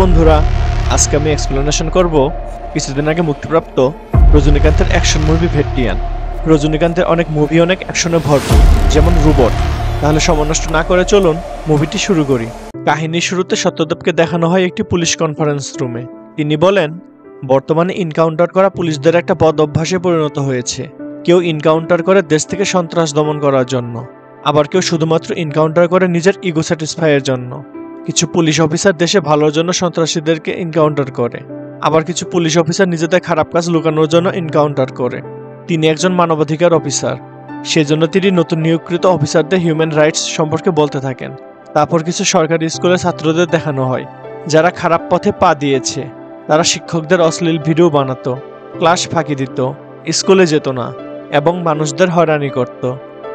বন্ধুরা, আজকে আমি এক্সপ্লেনেশন করব কিছুদিন আগে মুক্তিপ্রাপ্ত রজনীকান্তের অ্যাকশন মুভি ভেট্টিয়ান। রজনীকান্তের অনেক মুভি অনেক অ্যাকশনে ভরপুর, যেমন রোবট। তাহলে সময় নষ্ট না করে চলুন মুভিটি শুরু করি। কাহিনীর শুরুতে সত্যদেবকে দেখানো হয় একটি পুলিশ কনফারেন্স রুমে। তিনি বলেন, বর্তমানে ইনকাউন্টার করা পুলিশদের একটা বদ অভ্যাসে পরিণত হয়েছে। কেউ ইনকাউন্টার করে দেশ থেকে সন্ত্রাস দমন করার জন্য, আবার কেউ শুধুমাত্র ইনকাউন্টার করে নিজের ইগো স্যাটিসফাইয়ের জন্য। কিছু পুলিশ অফিসার দেশে ভালোর জন্য সন্ত্রাসীদেরকে ইনকাউন্টার করে, আবার কিছু পুলিশ অফিসার নিজেদের খারাপ কাজ লুকানোর জন্য ইনকাউন্টার করে। তিনি একজন মানবাধিকার অফিসার, সেজন্য তিনি নতুন নিয়োগকৃত অফিসারদের হিউম্যান রাইটস সম্পর্কে বলতে থাকেন। তারপর কিছু সরকারি স্কুলের ছাত্রদের দেখানো হয় যারা খারাপ পথে পা দিয়েছে। তারা শিক্ষকদের অশ্লীল ভিডিও বানাতো, ক্লাস ফাঁকি দিত, স্কুলে যেত না এবং মানুষদের হয়রানি করত।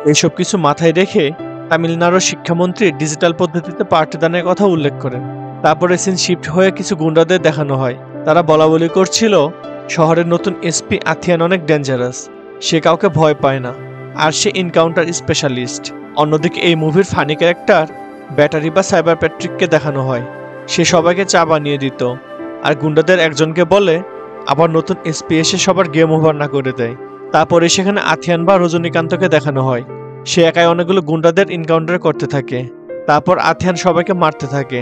এইসব কিছু মাথায় রেখে তামিলনাড়ুর শিক্ষামন্ত্রী ডিজিটাল পদ্ধতিতে পাঠদানের কথা উল্লেখ করেন। তারপরে সিন শিফট হয়ে কিছু গুন্ডাদের দেখানো হয়। তারা বলাবলি করছিল শহরের নতুন এসপি আথিয়ান অনেক ডেঞ্জারাস, সে কাউকে ভয় পায় না, আর সে ইনকাউন্টার স্পেশালিস্ট। অন্যদিকে এই মুভির ফানি ক্যারেক্টার ব্যাটারি বা সাইবার প্যাট্রিককে দেখানো হয়। সে সবাইকে চা বানিয়ে দিত, আর গুন্ডাদের একজনকে বলে আবার নতুন এসপি এসে সবার গেম ওভার না করে দেয়। তারপরে সেখানে আথিয়ান বা রজনীকান্তকে দেখানো হয়। সে একাই অনেকগুলো গুন্ডাদের ইনকাউন্টার করতে থাকে। তারপর আথিয়ান সবাইকে মারতে থাকে।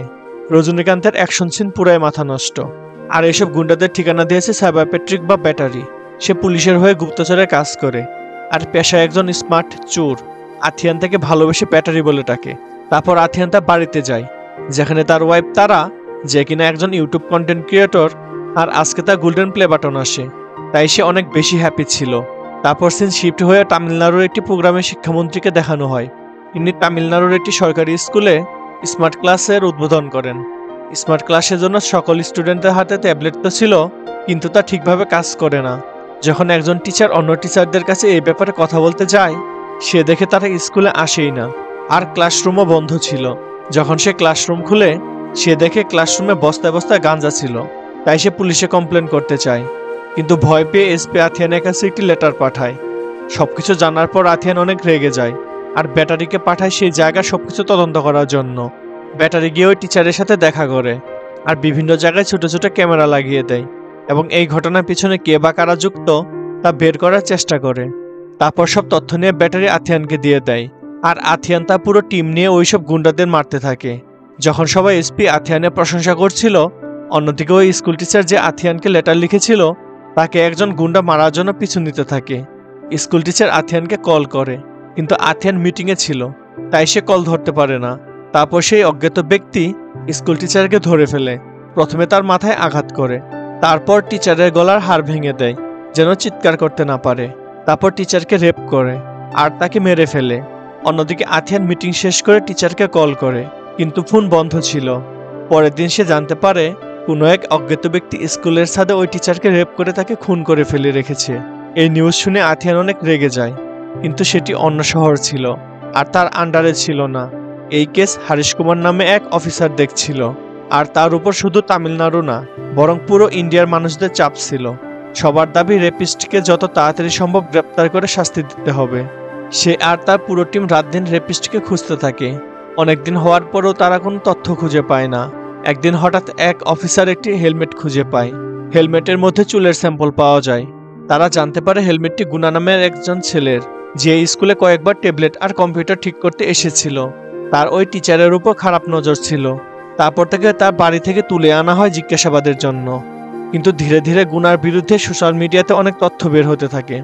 রজনীকান্তের অ্যাকশন সিন পুরাই মাথা নষ্ট। আর এসব গুন্ডাদের ঠিকানা দিয়েছে সাইবার প্যাট্রিক বা ব্যাটারি। সে পুলিশের হয়ে গুপ্তচরের কাজ করে, আর পেশায় একজন স্মার্ট চোর। আথিয়ান তাকে ভালোবেসে ব্যাটারি বলে ডাকে। তারপর আথিয়ান তার বাড়িতে যায়, যেখানে তার ওয়াইফ তারা, যে কিনা একজন ইউটিউব কন্টেন্ট ক্রিয়েটর, আর আজকে তার গোল্ডেন প্লে বাটন আসে, তাই সে অনেক বেশি হ্যাপি ছিল। তারপর সিন শিফট হয়ে তামিলনাড়ুর একটি প্রোগ্রামে শিক্ষামন্ত্রীকে দেখানো হয়। তিনি তামিলনাড়ুর একটি সরকারি স্কুলে স্মার্ট ক্লাসের উদ্বোধন করেন। স্মার্ট ক্লাসের জন্য সকল স্টুডেন্টের হাতে ট্যাবলেট তো ছিল, কিন্তু তা ঠিকভাবে কাজ করে না। যখন একজন টিচার অন্য টিচারদের কাছে এই ব্যাপারে কথা বলতে যায়, সে দেখে তারা স্কুলে আসেই না, আর ক্লাসরুমও বন্ধ ছিল। যখন সে ক্লাসরুম খুলে, সে দেখে ক্লাসরুমে বস্তায় বস্তায় গাঁজা ছিল। তাই সে পুলিশে কমপ্লেন করতে চায়, কিন্তু ভয় পেয়ে এসপি আথিয়ানের কাছে একটি লেটার পাঠায়। সবকিছু জানার পর আথিয়ান অনেক রেগে যায়, আর ব্যাটারিকে পাঠায় সেই জায়গায় সবকিছু তদন্ত করার জন্য। ব্যাটারি গিয়ে ওই টিচারের সাথে দেখা করে, আর বিভিন্ন জায়গায় ছোট ছোট ক্যামেরা লাগিয়ে দেয়, এবং এই ঘটনার পিছনে কে বা কারা যুক্ত তা বের করার চেষ্টা করে। তারপর সব তথ্য নিয়ে ব্যাটারি আথিয়ানকে দিয়ে দেয়, আর আথিয়ান তার পুরো টিম নিয়ে ওইসব গুন্ডাদের মারতে থাকে। যখন সবাই এসপি আথিয়ানের প্রশংসা করছিল, অন্যদিকে ওই স্কুল টিচার যে আথিয়ানকে লেটার লিখেছিল, তাকে একজন গুন্ডা মারার জন্য পিছু নিতে থাকে। স্কুল টিচার আথিয়ানকে কল করে, কিন্তু আথিয়ান মিটিংয়ে ছিল, তাই সে কল ধরতে পারে না। তারপর সেই অজ্ঞাত ব্যক্তি স্কুল টিচারকে ধরে ফেলে। প্রথমে তার মাথায় আঘাত করে, তারপর টিচারের গলার হাড় ভেঙে দেয় যেন চিৎকার করতে না পারে। তারপর টিচারকে রেপ করে আর তাকে মেরে ফেলে। অন্যদিকে আথিয়ান মিটিং শেষ করে টিচারকে কল করে, কিন্তু ফোন বন্ধ ছিল। পরের দিন সে জানতে পারে কোনো এক অজ্ঞাত ব্যক্তি স্কুলের ছাদে ওই টিচারকে রেপ করে তাকে খুন করে ফেলে রেখেছে। এই নিউজ শুনে আথিয়ান অনেক রেগে যায়, কিন্তু সেটি অন্য শহর ছিল, আর তার আন্ডারে ছিল না। এই কেস হরিশ কুমার নামে এক অফিসার দেখছিল, আর তার উপর শুধু তামিলনাড়ু না, বরং পুরো ইন্ডিয়ার মানুষদের চাপ ছিল। সবার দাবি রেপিস্টকে যত তাড়াতাড়ি সম্ভব গ্রেপ্তার করে শাস্তি দিতে হবে। সে আর তার পুরো টিম রাত দিন রেপিস্টকে খুঁজতে থাকে। অনেকদিন হওয়ার পরেও তারা কোনো তথ্য খুঁজে পায় না। একদিন হঠাৎ এক অফিসার একটি হেলমেট খুঁজে পায়। হেলমেটের মধ্যে চুলের স্যাম্পল পাওয়া যায়। তারা জানতে পারে হেলমেটটি গুনা নামের একজন ছেলের, যে স্কুলে কয়েকবার ট্যাবলেট আর কম্পিউটার ঠিক করতে এসেছিল। তার ওই টিচারের উপর খারাপ নজর ছিল। তারপর থেকে তার বাড়ি থেকে তুলে আনা হয় জিজ্ঞাসাবাদের জন্য। কিন্তু ধীরে ধীরে গুনার বিরুদ্ধে সোশ্যাল মিডিয়াতে অনেক তথ্য বের হতে থাকে।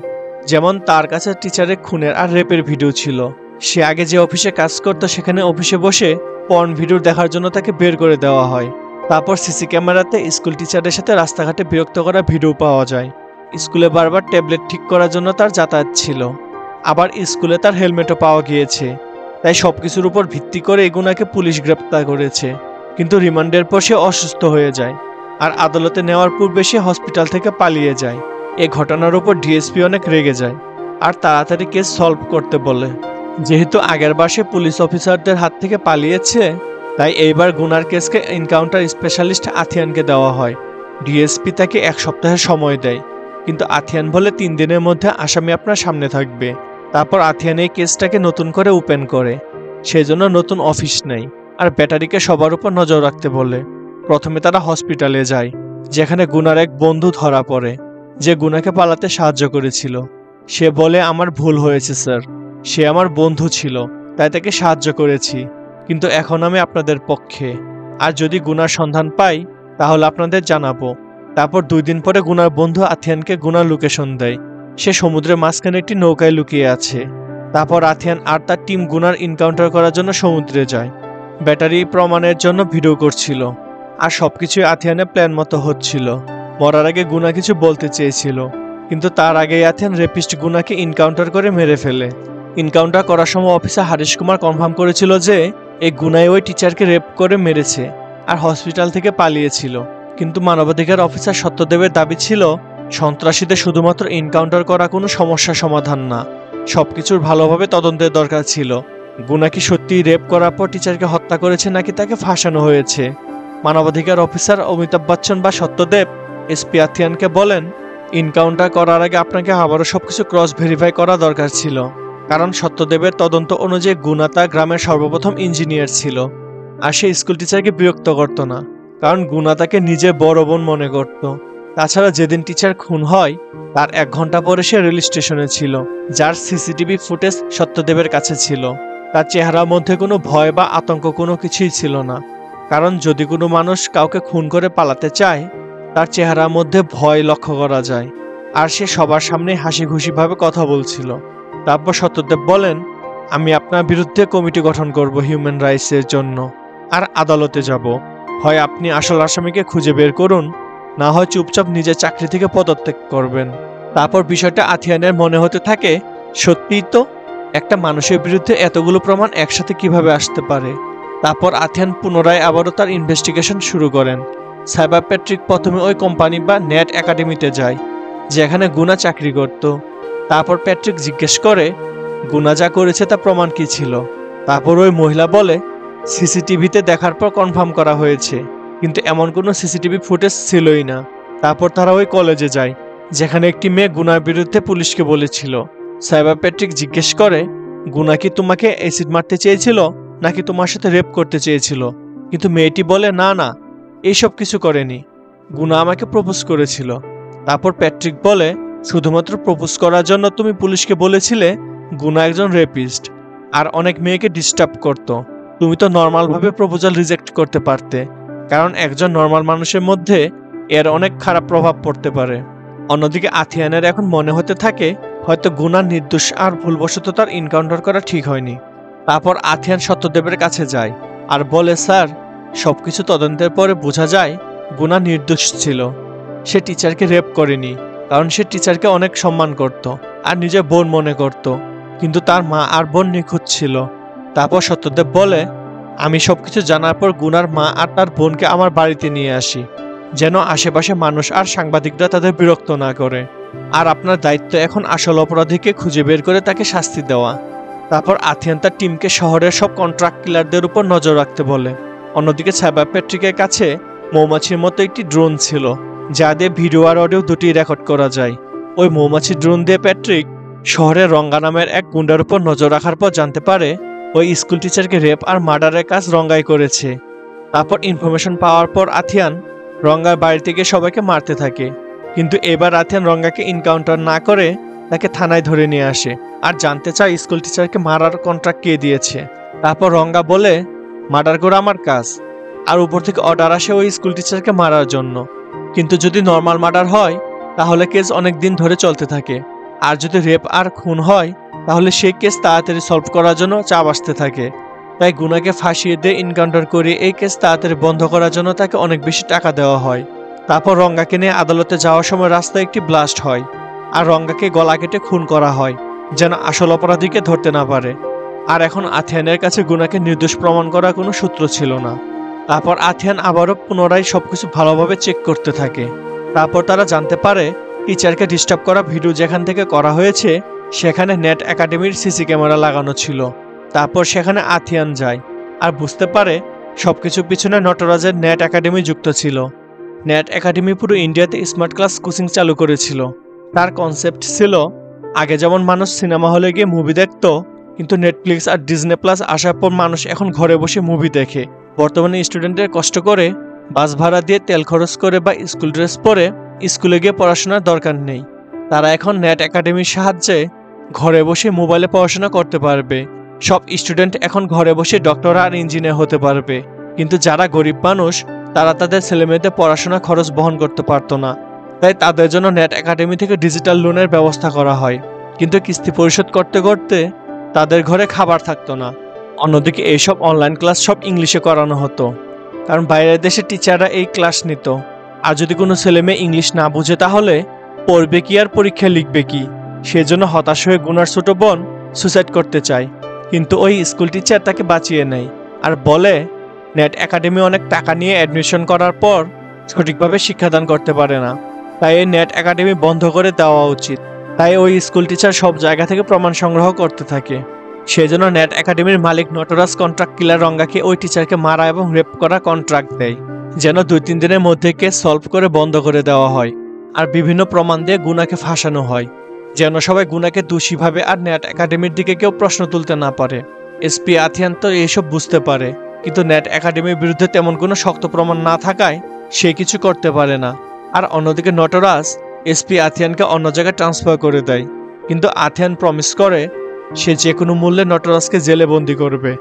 যেমন তার কাছে টিচারের খুনের আর রেপের ভিডিও ছিল। সে আগে যে অফিসে কাজ করতো, সেখানে অফিসে বসে পর্ন ভিডিও দেখার জন্য তাকে বের করে দেওয়া হয়। তারপর সিসি ক্যামেরাতে স্কুল টিচারের সাথে রাস্তাঘাটে বিরক্ত করা ভিডিও পাওয়া যায়। স্কুলে বারবার ট্যাবলেট ঠিক করার জন্য তার যাতায়াত ছিল। আবার স্কুলে তার হেলমেটও পাওয়া গিয়েছে। তাই সবকিছুর উপর ভিত্তি করে এগুনাকে পুলিশ গ্রেপ্তার করেছে। কিন্তু রিমান্ডের পর সে অসুস্থ হয়ে যায়, আর আদালতে নেওয়ার পূর্বে সে হসপিটাল থেকে পালিয়ে যায়। এই ঘটনার উপর ডিএসপি অনেক রেগে যায়, আর তাড়াতাড়ি কেস সলভ করতে বলে। যেহেতু আগের বার সে পুলিশ অফিসারদের হাত থেকে পালিয়েছে, তাই এইবার গুনার কেসকে এনকাউন্টার স্পেশালিস্ট আথিয়ানকে দেওয়া হয়। ডিএসপি তাকে 1 সপ্তাহের সময় দেয়, কিন্তু আথিয়ান বলে 3 দিনের মধ্যে আসামি আপনার সামনে থাকবে। তারপর আথিয়ান এই কেসটাকে নতুন করে ওপেন করে, সেজন্য নতুন অফিস নেই, আর ব্যাটারিকে সবার উপর নজর রাখতে বলে। প্রথমে তারা হসপিটালে যায়, যেখানে গুনার এক বন্ধু ধরা পড়ে, যে গুনাকে পালাতে সাহায্য করেছিল। সে বলে, আমার ভুল হয়েছে স্যার, সে আমার বন্ধু ছিল, তাই তাকে সাহায্য করেছি, কিন্তু এখন আমি আপনাদের পক্ষে, আর যদি গুনার সন্ধান পাই তাহলে আপনাদের জানাবো। তারপর 2 দিন পরে গুনার বন্ধু আথিয়ানকে গুনার লোকেশন দেয়। সে সমুদ্রের মাঝখানে একটি নৌকায় লুকিয়ে আছে। তারপর আথিয়ান আর তার টিম গুনার এনকাউন্টার করার জন্য সমুদ্রে যায়। ব্যাটারি প্রমাণের জন্য ভিডিও করছিল, আর সবকিছুই আথিয়ানের প্ল্যান মতো হচ্ছিল। মরার আগে গুনা কিছু বলতে চেয়েছিল, কিন্তু তার আগেই আথিয়ান রেপিস্ট গুনাকে এনকাউন্টার করে মেরে ফেলে। এনকাউন্টার করার সময় অফিসার হারিশ কুমার কনফার্ম করেছিল যে এই গুনাই ওই টিচারকে রেপ করে মেরেছে আর হসপিটাল থেকে পালিয়েছিল। কিন্তু মানবাধিকার অফিসার সত্যদেবের দাবি ছিল সন্ত্রাসীদের শুধুমাত্র এনকাউন্টার করা কোনো সমস্যা সমাধান না, সবকিছুর ভালোভাবে তদন্তের দরকার ছিল। গুনা কি সত্যিই রেপ করার পর টিচারকে হত্যা করেছে নাকি তাকে ফাঁসানো হয়েছে? মানবাধিকার অফিসার অমিতাভ বচ্চন বা সত্যদেব এসপি আথিয়ানকে বলেন, এনকাউন্টার করার আগে আপনাকে আবারও সবকিছু ক্রস ভেরিফাই করা দরকার ছিল, কারণ সত্যদেবের তদন্ত অনুযায়ী গুনা তার গ্রামের সর্বপ্রথম ইঞ্জিনিয়ার ছিল, আর সে স্কুল টিচারকে বিরক্ত করত না, কারণ গুনা তাকে নিজের বড় বোন মনে করত। তাছাড়া যেদিন টিচার খুন হয় তার 1 ঘন্টা পরে সে রেল স্টেশনে ছিল, যার সিসিটিভি ফুটেজ সত্যদেবের কাছে ছিল। তার চেহারার মধ্যে কোনো ভয় বা আতঙ্ক কোনো কিছুই ছিল না, কারণ যদি কোনো মানুষ কাউকে খুন করে পালাতে চায় তার চেহারার মধ্যে ভয় লক্ষ্য করা যায়, আর সে সবার সামনে হাসি খুশিভাবে কথা বলছিল। তারপর সত্যদেব বলেন, আমি আপনার বিরুদ্ধে কমিটি গঠন করব হিউম্যান রাইটসের জন্য, আর আদালতে যাব। হয় আপনি আসল আসামিকে খুঁজে বের করুন, না হয় চুপচাপ নিজের চাকরি থেকে পদত্যাগ করবেন। তারপর বিষয়টা আথিয়ানের মনে হতে থাকে, সত্যিই তো, একটা মানুষের বিরুদ্ধে এতগুলো প্রমাণ একসাথে কিভাবে আসতে পারে। তারপর আথিয়ান পুনরায় আবারও তার ইনভেস্টিগেশন শুরু করেন। সাইবার প্যাট্রিক প্রথমে ওই কোম্পানি বা নেট একাডেমিতে যায়, যেখানে গুনা চাকরি করত। তারপর প্যাট্রিক জিজ্ঞেস করে গুনা যা করেছে তা প্রমাণ কি ছিল। তারপর ওই মহিলা বলে, সিসিটিভিতে দেখার পর কনফার্ম করা হয়েছে, কিন্তু এমন কোনো সিসিটিভি ফুটেজ ছিলই না। তারপর তারা ওই কলেজে যায়, যেখানে একটি মেয়ে গুনার বিরুদ্ধে পুলিশকে বলেছিল। সাইবার প্যাট্রিক জিজ্ঞেস করে, গুনা কি তোমাকে অ্যাসিড মারতে চেয়েছিল নাকি তোমার সাথে রেপ করতে চেয়েছিল? কিন্তু মেয়েটি বলে, না না, এইসব কিছু করেনি, গুনা আমাকে প্রপোজ করেছিল। তারপর প্যাট্রিক বলে, শুধুমাত্র প্রপোজ করার জন্য তুমি পুলিশকে বলেছিলে গুনা একজন রেপিস্ট আর অনেক মেয়েকে ডিস্টার্ব করত? তুমি তো নর্মালভাবে প্রপোজাল রিজেক্ট করতে পারতে, কারণ একজন নর্মাল মানুষের মধ্যে এর অনেক খারাপ প্রভাব পড়তে পারে। অন্যদিকে আথিয়ানের এখন মনে হতে থাকে হয়তো গুনা নির্দোষ আর ভুলবশত তার এনকাউন্টার করা ঠিক হয়নি। তারপর আথিয়ান সত্যদেবের কাছে যায় আর বলে, স্যার, সবকিছু তদন্তের পরে বোঝা যায় গুনা নির্দোষ ছিল। সে টিচারকে রেপ করেনি, কারণ সে টিচারকে অনেক সম্মান করত আর নিজের বোন মনে করত, কিন্তু তার মা আর বোন নিখোঁজ ছিল। তারপর সত্যদেব বলে, আমি সবকিছু জানার পর গুনার মা আর তার বোনকে আমার বাড়িতে নিয়ে আসি, যেন আশেপাশে মানুষ আর সাংবাদিকরা তাদের বিরক্ত না করে। আর আপনার দায়িত্ব এখন আসল অপরাধীকে খুঁজে বের করে তাকে শাস্তি দেওয়া। তারপর আথিয়ান তার টিমকে শহরের সব কন্ট্রাক্ট কিলারদের উপর নজর রাখতে বলে। অন্যদিকে সাইবার প্যাট্রিকের কাছে মৌমাছির মতো একটি ড্রোন ছিল, যা দিয়ে ভিডিও আর অডিও দুটি রেকর্ড করা যায়। ওই মৌমাছি ড্রোন দিয়ে প্যাট্রিক শহরের রঙ্গা নামের এক গুন্ডার উপর নজর রাখার পর জানতে পারে ওই স্কুল টিচারকে রেপ আর মার্ডারের কাজ রঙ্গাই করেছে। তারপর ইনফরমেশন পাওয়ার পর আথিয়ান রঙ্গার বাড়িতে গিয়ে সবাইকে মারতে থাকে, কিন্তু এবার আথিয়ান রঙ্গাকে এনকাউন্টার না করে তাকে থানায় ধরে নিয়ে আসে আর জানতে চায় স্কুল টিচারকে মারার কন্ট্রাক্ট কে দিয়েছে। তারপর রঙ্গা বলে, মার্ডার করা আমার কাজ, আর উপর থেকে অর্ডার আসে ওই স্কুল টিচারকে মারার জন্য। কিন্তু যদি নর্মাল মার্ডার হয় তাহলে কেস অনেক দিন ধরে চলতে থাকে, আর যদি রেপ আর খুন হয় তাহলে সেই কেস তাড়াতাড়ি সলভ করার জন্য চাপ আসতে থাকে। তাই গুনাকে ফাঁসিয়ে দিয়ে এনকাউন্টার করে এই কেস তাড়াতাড়ি বন্ধ করার জন্য তাকে অনেক বেশি টাকা দেওয়া হয়। তারপর রঙ্গাকে নিয়ে আদালতে যাওয়ার সময় রাস্তায় একটি ব্লাস্ট হয় আর রঙ্গাকে গলা কেটে খুন করা হয়, যেন আসল অপরাধীকে ধরতে না পারে। আর এখন আথিয়ানের কাছে গুনাকে নির্দোষ প্রমাণ করা কোনো সূত্র ছিল না। তারপর আথিয়ান আবারও পুনরায় সবকিছু ভালোভাবে চেক করতে থাকে। তারপর তারা জানতে পারে টিচারকে ডিস্টার্ব করা ভিডিও যেখান থেকে করা হয়েছে সেখানে নেট একাডেমির সিসি ক্যামেরা লাগানো ছিল। তারপর সেখানে আথিয়ান যায় আর বুঝতে পারে সবকিছুর পিছনে নটরাজের নেট একাডেমি যুক্ত ছিল। নেট একাডেমি পুরো ইন্ডিয়াতে স্মার্ট ক্লাস কোচিং চালু করেছিল। তার কনসেপ্ট ছিল, আগে যেমন মানুষ সিনেমা হলে গিয়ে মুভি দেখত, কিন্তু নেটফ্লিক্স আর ডিজনি প্লাস আসার পর মানুষ এখন ঘরে বসে মুভি দেখে। বর্তমানে স্টুডেন্টদের কষ্ট করে বাস ভাড়া দিয়ে তেল খরচ করে বা স্কুল ড্রেস পরে স্কুলে গিয়ে পড়াশোনার দরকার নেই। তারা এখন নেট একাডেমির সাহায্যে ঘরে বসে মোবাইলে পড়াশোনা করতে পারবে। সব স্টুডেন্ট এখন ঘরে বসে ডক্টর আর ইঞ্জিনিয়ার হতে পারবে। কিন্তু যারা গরিব মানুষ তারা তাদের ছেলেমেয়েদের পড়াশোনা খরচ বহন করতে পারতো না, তাই তাদের জন্য নেট একাডেমি থেকে ডিজিটাল লোনের ব্যবস্থা করা হয়। কিন্তু কিস্তি পরিশোধ করতে করতে তাদের ঘরে খাবার থাকতো না। অন্যদিকে এইসব অনলাইন ক্লাস সব ইংলিশে করানো হতো, কারণ বাইরের দেশে টিচাররা এই ক্লাস নিত। আর যদি কোনো ছেলে মেয়ে ইংলিশ না বুঝে তাহলে পড়বে কি আর পরীক্ষা লিখবে কি? সেজন্য হতাশ হয়ে গুনার ছোট বোন সুসাইড করতে চায়। কিন্তু ওই স্কুল টিচার তাকে বাঁচিয়ে নেয় আর বলে নেট একাডেমি অনেক টাকা নিয়ে অ্যাডমিশন করার পর সঠিকভাবে শিক্ষাদান করতে পারে না, তাই এই নেট একাডেমি বন্ধ করে দেওয়া উচিত। তাই ওই স্কুল টিচার সব জায়গা থেকে প্রমাণ সংগ্রহ করতে থাকে। সেজন্য নেট একাডেমির মালিক নটরাজ কন্ট্রাক্ট কিলার রঙ্গাকে ওই টিচারকে মারা এবং রেপ করা কন্ট্রাক্ট দেয়, যেন 2-3 দিনের মধ্যে কেস সলভ করে বন্ধ করে দেওয়া হয়। আর বিভিন্ন প্রমাণ দিয়ে গুনাকে ফাঁসানো হয়, যেন সবাই গুনাকে দোষী ভাবে আর নেট একাডেমির দিকে কেউ প্রশ্ন তুলতে না পারে। এসপি আথিয়ান তো এইসব বুঝতে পারে, কিন্তু নেট একাডেমির বিরুদ্ধে তেমন কোনো শক্ত প্রমাণ না থাকায় সে কিছু করতে পারে না। আর অন্যদিকে নটরাজ এসপি আথিয়ানকে অন্য জায়গায় ট্রান্সফার করে দেয়, কিন্তু আথিয়ান প্রমিস করে সে যে কোনো মূল্যে নটরাজকে জেলে বন্দি করবে।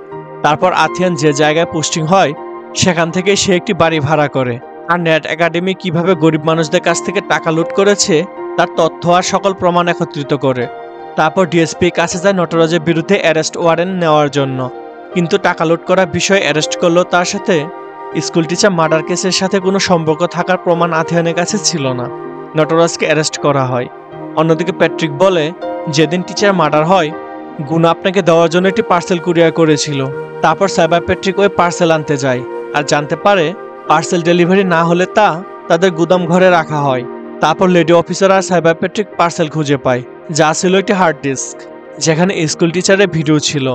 তারপর আথিয়ান যে জায়গায় পোস্টিং হয় সেখান থেকে সে একটি বাড়ি ভাড়া করে। আর নেট একাডেমি কিভাবে গরিব মানুষদের কাছ থেকে টাকা লুট করেছে তার তথ্য আর সকল প্রমাণ একত্রিত করে। তারপর ডিএসপির কাছে যায় নটরাজের বিরুদ্ধে অ্যারেস্ট ওয়ারেন্ট নেওয়ার জন্য, কিন্তু টাকা লুট করার বিষয়ে অ্যারেস্ট করলেও তার সাথে স্কুল টিচার মার্ডার কেসের সাথে কোনো সম্পর্ক থাকার প্রমাণ আথিয়ানের কাছে ছিল না। নটরাজকে অ্যারেস্ট করা হয়। অন্যদিকে প্যাট্রিক বলে যেদিন টিচার মার্ডার হয় গুনা আপনাকে দেওয়ার জন্য একটি পার্সেল কুরিয়ার করেছিল। তারপর সাইবার প্যাট্রিক ওই পার্সেল আনতে যায় আর জানতে পারে পার্সেল ডেলিভারি না হলে তা তাদের গুদাম ঘরে রাখা হয়। তারপর লেডি অফিসার আর সাইবার প্যাট্রিক পার্সেল খুঁজে পায়, যা ছিল একটি হার্ড ডিস্ক, যেখানে স্কুল টিচারের ভিডিও ছিল।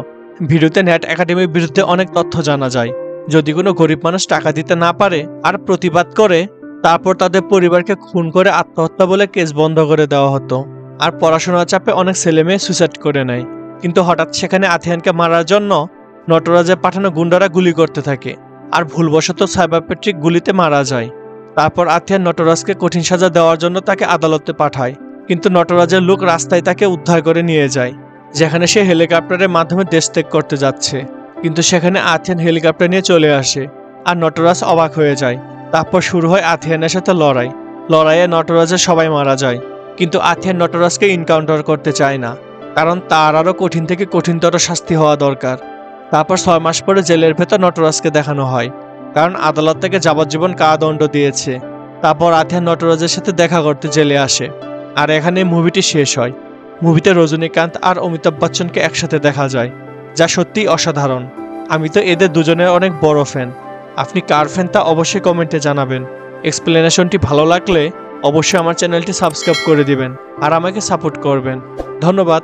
ভিডিওতে নেট একাডেমির বিরুদ্ধে অনেক তথ্য জানা যায়। যদি কোনো গরিব মানুষ টাকা দিতে না পারে আর প্রতিবাদ করে, তারপর তাদের পরিবারকে খুন করে আত্মহত্যা বলে কেস বন্ধ করে দেওয়া হতো। আর পড়াশোনার চাপে অনেক ছেলে মেয়ে সুইসাইড করে নেয়। কিন্তু হঠাৎ সেখানে আথিয়ানকে মারার জন্য নটরাজের পাঠানো গুন্ডারা গুলি করতে থাকে, আর ভুলবশত সাইবার প্যাট্রিক গুলিতে মারা যায়। তারপর আথিয়ান নটরাজকে কঠিন সাজা দেওয়ার জন্য তাকে আদালতে পাঠায়, কিন্তু নটরাজের লোক রাস্তায় তাকে উদ্ধার করে নিয়ে যায়, যেখানে সে হেলিকপ্টারের মাধ্যমে দেশ ত্যাগ করতে যাচ্ছে। কিন্তু সেখানে আথিয়ান হেলিকপ্টার নিয়ে চলে আসে আর নটরাজ অবাক হয়ে যায়। তারপর শুরু হয় আথিয়ানের সাথে লড়াই। লড়াইয়ে নটরাজের সবাই মারা যায়, কিন্তু আথিয়ান নটরাজকে এনকাউন্টার করতে চায় না, কারণ তার আরও কঠিন থেকে কঠিনতর শাস্তি হওয়া দরকার। তারপর 6 মাস পরে জেলের ভেতর নটরাজকে দেখানো হয়, কারণ আদালত থেকে যাবজ্জীবন কারাদণ্ড দিয়েছে। তারপর আথিয়ান নটরাজের সাথে দেখা করতে জেলে আসে, আর এখানে মুভিটি শেষ হয়। মুভিতে রজনীকান্ত আর অমিতাভ বচ্চনকে একসাথে দেখা যায়, যা সত্যিই অসাধারণ। আমি তো এদের দুজনের অনেক বড় ফ্যান। আপনি কার ফ্যান তা অবশ্যই কমেন্টে জানাবেন। এক্সপ্লেনেশনটি ভালো লাগলে অবশ্যই আমার চ্যানেলটি সাবস্ক্রাইব করে দিবেন আর আমাকে সাপোর্ট করবেন। ধন্যবাদ।